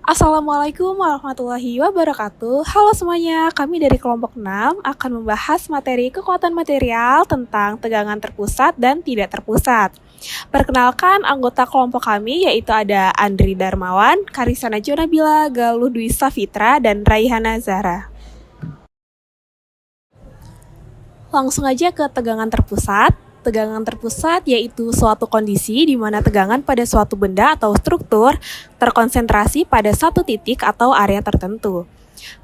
Assalamualaikum warahmatullahi wabarakatuh. Halo semuanya, kami dari kelompok 6 akan membahas materi kekuatan material tentang tegangan terpusat dan tidak terpusat. Perkenalkan anggota kelompok kami yaitu ada Andri Darmawan, Karisana Jonabila, Galuh Dwi Safitra, dan Raihana Zahra. Langsung aja ke tegangan terpusat. Tegangan terpusat yaitu suatu kondisi di mana tegangan pada suatu benda atau struktur terkonsentrasi pada satu titik atau area tertentu.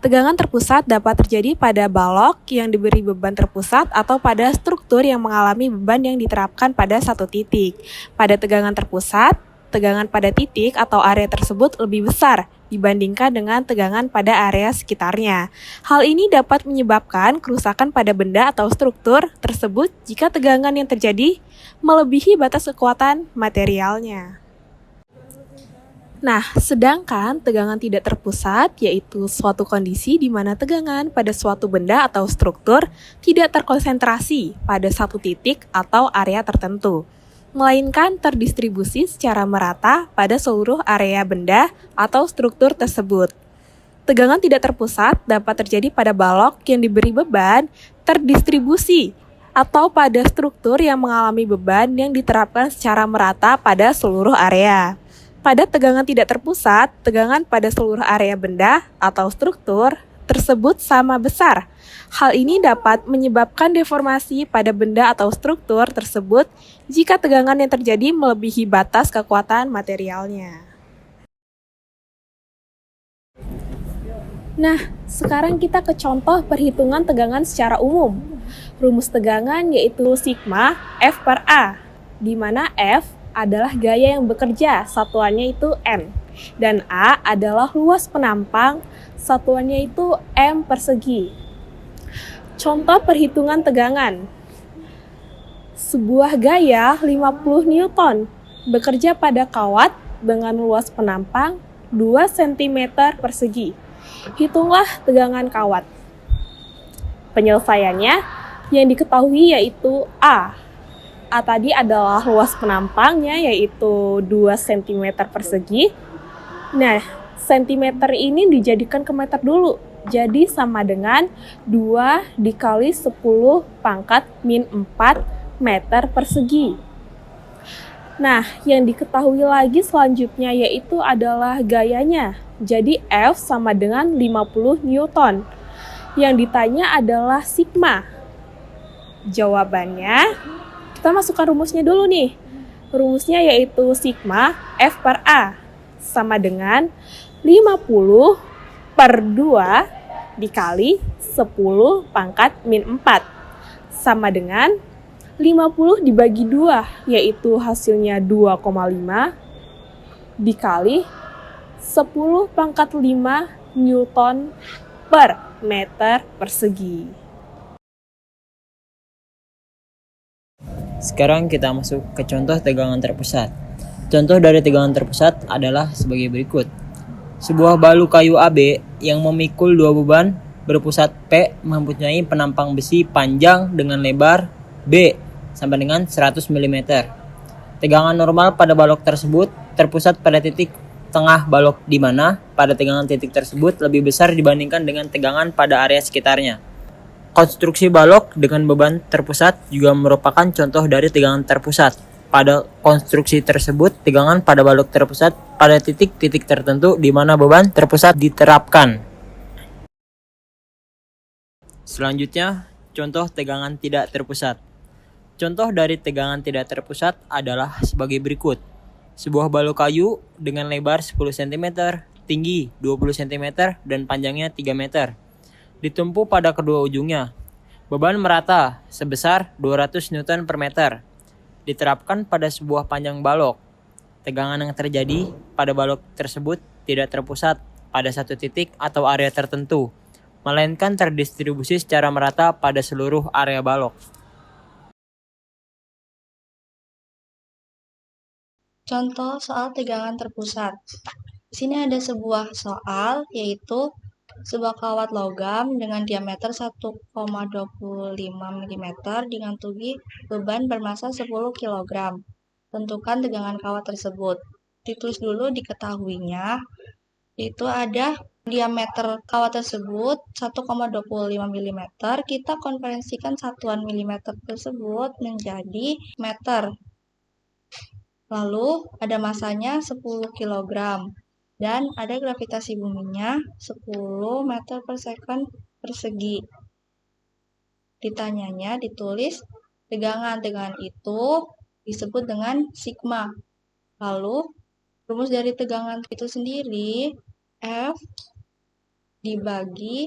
Tegangan terpusat dapat terjadi pada balok yang diberi beban terpusat atau pada struktur yang mengalami beban yang diterapkan pada satu titik. Pada tegangan terpusat, tegangan pada titik atau area tersebut lebih besar dibandingkan dengan tegangan pada area sekitarnya. Hal ini dapat menyebabkan kerusakan pada benda atau struktur tersebut jika tegangan yang terjadi melebihi batas kekuatan materialnya. Nah, sedangkan tegangan tidak terpusat yaitu suatu kondisi di mana tegangan pada suatu benda atau struktur tidak terkonsentrasi pada satu titik atau area tertentu, melainkan terdistribusi secara merata pada seluruh area benda atau struktur tersebut. Tegangan tidak terpusat dapat terjadi pada balok yang diberi beban terdistribusi atau pada struktur yang mengalami beban yang diterapkan secara merata pada seluruh area. Pada tegangan tidak terpusat, tegangan pada seluruh area benda atau struktur tersebut sama besar. Hal ini dapat menyebabkan deformasi pada benda atau struktur tersebut jika tegangan yang terjadi melebihi batas kekuatan materialnya. Nah, sekarang kita ke contoh perhitungan tegangan secara umum. Rumus tegangan yaitu sigma F per A, di mana F adalah gaya yang bekerja, satuannya itu N. Dan A adalah luas penampang, satuannya itu M persegi. Contoh perhitungan tegangan. Sebuah gaya 50 Newton bekerja pada kawat dengan luas penampang 2 cm persegi. Hitunglah tegangan kawat. Penyelesaiannya yang diketahui yaitu A. A tadi adalah luas penampangnya yaitu 2 cm persegi. Nah, cm ini dijadikan ke meter dulu. Jadi sama dengan 2 dikali 10 pangkat min 4 meter persegi. Nah, yang diketahui lagi selanjutnya yaitu adalah gayanya. Jadi F sama dengan 50 Newton. Yang ditanya adalah sigma. Jawabannya, kita masukkan rumusnya dulu nih. Rumusnya yaitu sigma F per A sama dengan 50 per 2 dikali 10 pangkat min 4 sama dengan 50 dibagi 2 yaitu hasilnya 2,5 dikali 10 pangkat 5 Newton per meter persegi. Sekarang kita masuk ke contoh tegangan terpusat. Contoh dari tegangan terpusat adalah sebagai berikut. Sebuah balu kayu AB yang memikul dua beban berpusat P mempunyai penampang besi panjang dengan lebar B sampai dengan 100 mm. Tegangan normal pada balok tersebut terpusat pada titik tengah balok di mana pada tegangan titik tersebut lebih besar dibandingkan dengan tegangan pada area sekitarnya. Konstruksi balok dengan beban terpusat juga merupakan contoh dari tegangan terpusat. Pada konstruksi tersebut, tegangan pada balok terpusat pada titik-titik tertentu di mana beban terpusat diterapkan. Selanjutnya, contoh tegangan tidak terpusat. Contoh dari tegangan tidak terpusat adalah sebagai berikut. Sebuah balok kayu dengan lebar 10 cm, tinggi 20 cm, dan panjangnya 3 meter. Ditumpu pada kedua ujungnya. Beban merata sebesar 200 Newton per meter. Diterapkan pada sebuah panjang balok. Tegangan yang terjadi pada balok tersebut tidak terpusat pada satu titik atau area tertentu, melainkan terdistribusi secara merata pada seluruh area balok. Contoh soal tegangan terpusat. Di sini ada sebuah soal yaitu sebuah kawat logam dengan diameter 1,25 mm digantungi beban bermassa 10 kg. Tentukan tegangan kawat tersebut. Ditulis dulu diketahuinya. Yaitu ada diameter kawat tersebut 1,25 mm. Kita konversikan satuan milimeter tersebut menjadi meter. Lalu ada masanya 10 kg dan ada gravitasi buminya 10 meter per second persegi. Ditanyanya ditulis tegangan. Tegangan itu disebut dengan sigma. Lalu rumus dari tegangan itu sendiri F dibagi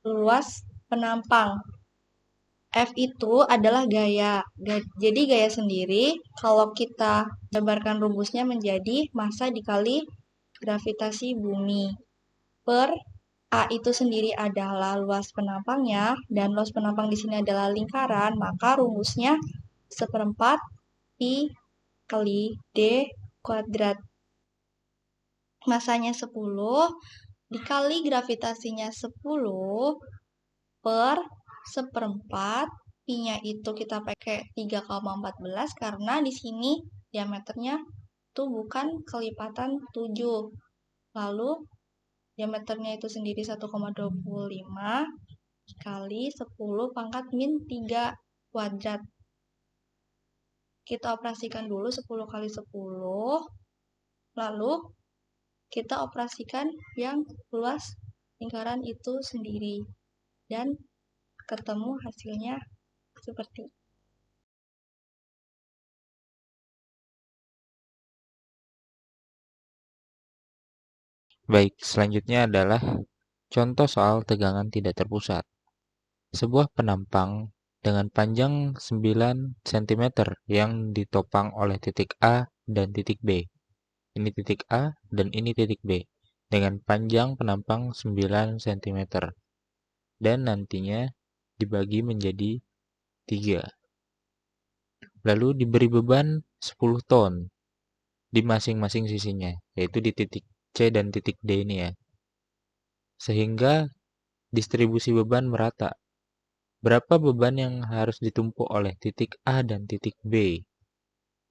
luas penampang. F itu adalah gaya. Jadi gaya sendiri kalau kita jabarkan rumusnya menjadi massa dikali gravitasi bumi per A itu sendiri adalah luas penampangnya dan luas penampang di sini adalah lingkaran, maka rumusnya 1/4 I kali D kuadrat. Masanya 10 dikali gravitasinya 10 per 1/4, pi-nya itu kita pakai 3,14 karena di sini diameternya itu bukan kelipatan 7. Lalu diameternya itu sendiri 1,25 kali 10 pangkat min 3 kuadrat. Kita operasikan dulu 10 kali 10, lalu kita operasikan yang luas lingkaran itu sendiri. Dan ketemu hasilnya seperti ini. Baik, selanjutnya adalah contoh soal tegangan tidak terpusat. Sebuah penampang dengan panjang 9 cm yang ditopang oleh titik A dan titik B. Ini titik A dan ini titik B. Dengan panjang penampang 9 cm. Dan nantinya dibagi menjadi 3. Lalu diberi beban 10 ton di masing-masing sisinya, yaitu di titik C dan titik D ini ya. Sehingga distribusi beban merata. Berapa beban yang harus ditumpuk oleh titik A dan titik B?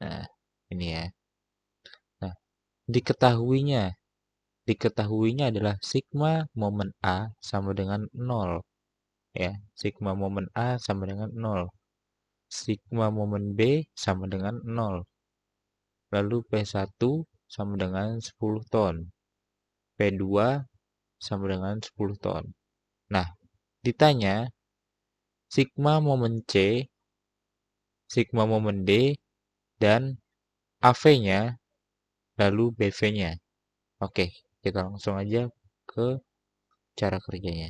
Nah, ini ya. Nah, diketahuinya adalah sigma momen A sama dengan 0. Ya, sigma momen A sama dengan 0. Sigma momen B sama dengan 0. Lalu P1 sama dengan 10 ton. P2 sama dengan 10 ton. Nah, ditanya sigma momen C, sigma momen D, dan AV-nya, lalu BV-nya. Oke, kita langsung aja ke cara kerjanya.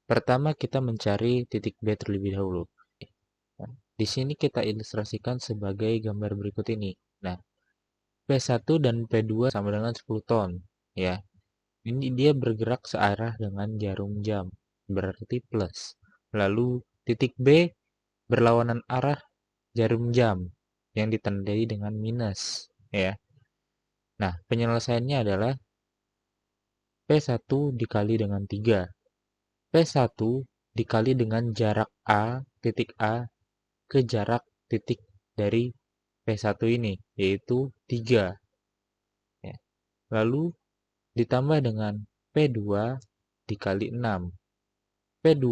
Pertama kita mencari titik B terlebih dahulu. Nah, di sini kita ilustrasikan sebagai gambar berikut ini. Nah, P1 dan P2 sama dengan 10 ton. Ya, ini dia bergerak searah dengan jarum jam, berarti plus. Lalu titik B berlawanan arah jarum jam yang ditandai dengan minus. Ya. Nah, penyelesaiannya adalah P1 dikali dengan 3. P1 dikali dengan jarak A, titik A, ke jarak titik dari P1 ini, yaitu 3. Ya. Lalu ditambah dengan P2 dikali 6. P2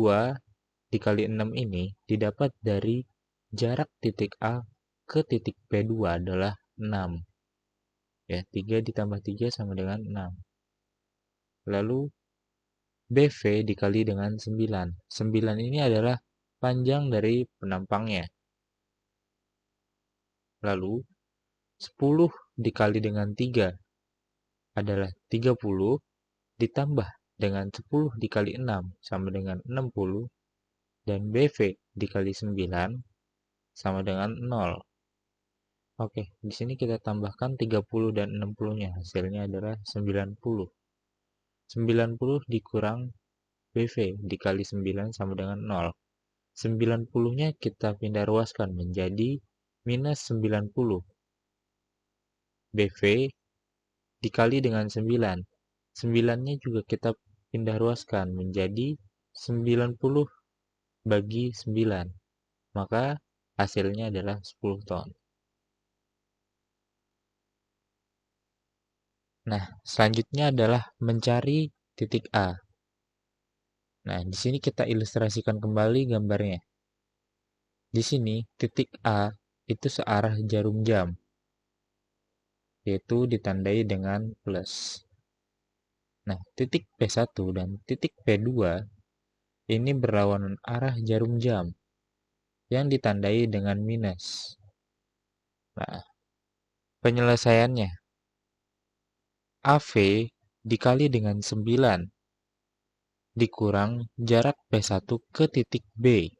dikali 6 ini didapat dari jarak titik A ke titik P2 adalah 6. Ya, 3 ditambah 3 sama dengan 6. Lalu BV dikali dengan 9. 9 ini adalah panjang dari penampangnya. Lalu 10 dikali dengan 3 adalah 30 ditambah dengan 10 dikali 6 sama dengan 60 dan BV dikali 9 sama dengan 0. Oke, di sini kita tambahkan 30 dan 60-nya, hasilnya adalah 90. 90 dikurang BV dikali 9 sama dengan 0. 90-nya kita pindah ruaskan menjadi minus 90. BV dikali dengan 9. 9-nya juga kita pindah ruaskan menjadi 90 bagi 9. Maka hasilnya adalah 10 ton. Nah, selanjutnya adalah mencari titik A. Nah, di sini kita ilustrasikan kembali gambarnya. Di sini titik A itu searah jarum jam, yaitu ditandai dengan plus. Nah, titik P1 dan titik P2 ini berlawanan arah jarum jam yang ditandai dengan minus. Nah, penyelesaiannya AV dikali dengan 9 dikurang jarak P1 ke titik B.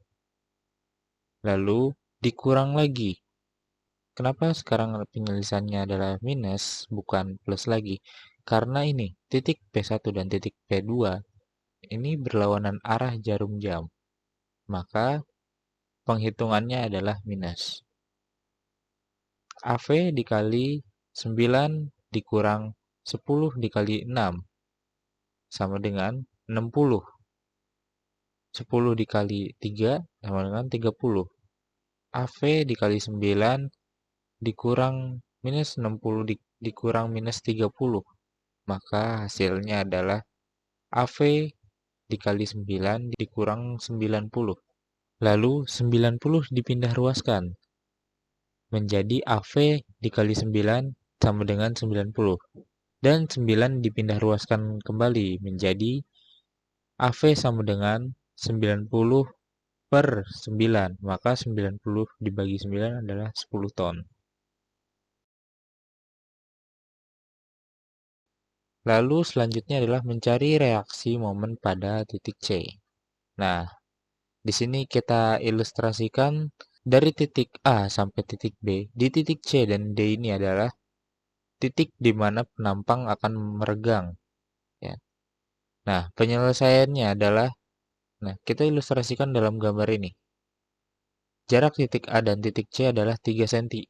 Lalu dikurang lagi. Kenapa sekarang penyelesaiannya adalah minus, bukan plus lagi? Karena ini, titik P1 dan titik P2 ini berlawanan arah jarum jam. Maka penghitungannya adalah minus. AV dikali 9 dikurang 10 dikali 6 sama dengan 60. 10 dikali 3 sama dengan 30. AV dikali 9 dikurang minus 60 dikurang minus 30. Maka hasilnya adalah AV dikali 9 dikurang 90. Lalu 90 dipindah ruaskan menjadi AV dikali 9 sama dengan 90. Dan 9 dipindah ruaskan kembali menjadi AV sama dengan 90 per 9. Maka 90 dibagi 9 adalah 10 ton. Lalu selanjutnya adalah mencari reaksi momen pada titik C. Nah, di sini kita ilustrasikan dari titik A sampai titik B. Di titik C dan D ini adalah titik di mana penampang akan meregang. Ya. Nah, penyelesaiannya adalah, kita ilustrasikan dalam gambar ini. Jarak titik A dan titik C adalah 3 cm.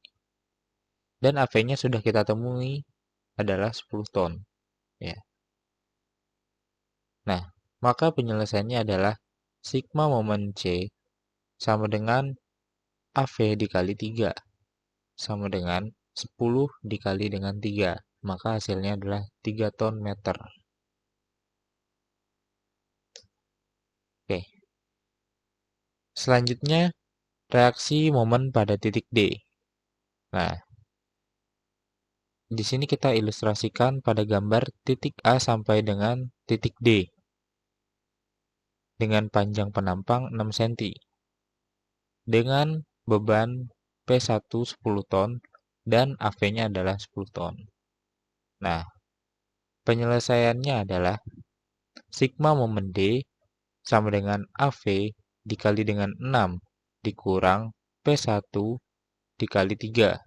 Dan AV-nya sudah kita temui adalah 10 ton. Ya. Nah, maka penyelesaiannya adalah sigma momen C sama dengan AV dikali 3 sama dengan 10 dikali dengan 3. Maka hasilnya adalah 3 ton meter. Oke. Selanjutnya, reaksi momen pada titik D. Nah, di sini kita ilustrasikan pada gambar titik A sampai dengan titik D dengan panjang penampang 6 cm dengan beban P1 10 ton dan AV-nya adalah 10 ton. Nah, penyelesaiannya adalah sigma momen D sama dengan AV dikali dengan 6 dikurang P1 dikali 3.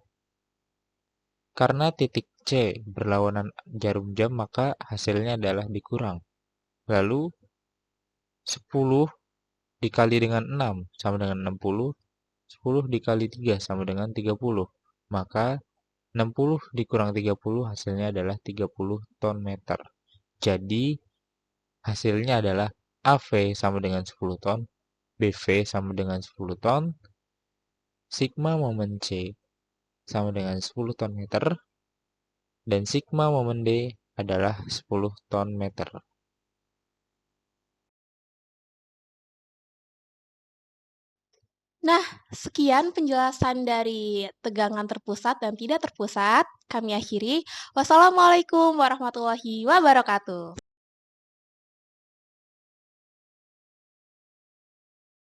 Karena titik C berlawanan jarum jam, maka hasilnya adalah dikurang. Lalu 10 dikali dengan 6 sama dengan 60. 10 dikali 3 sama dengan 30. Maka 60 dikurang 30 hasilnya adalah 30 ton meter. Jadi hasilnya adalah AV sama dengan 10 ton, BV sama dengan 10 ton, sigma momen C sama dengan 10 ton meter, dan sigma momen D adalah 10 ton meter. Nah, sekian penjelasan dari tegangan terpusat dan tidak terpusat. Kami akhiri. Wassalamualaikum warahmatullahi wabarakatuh.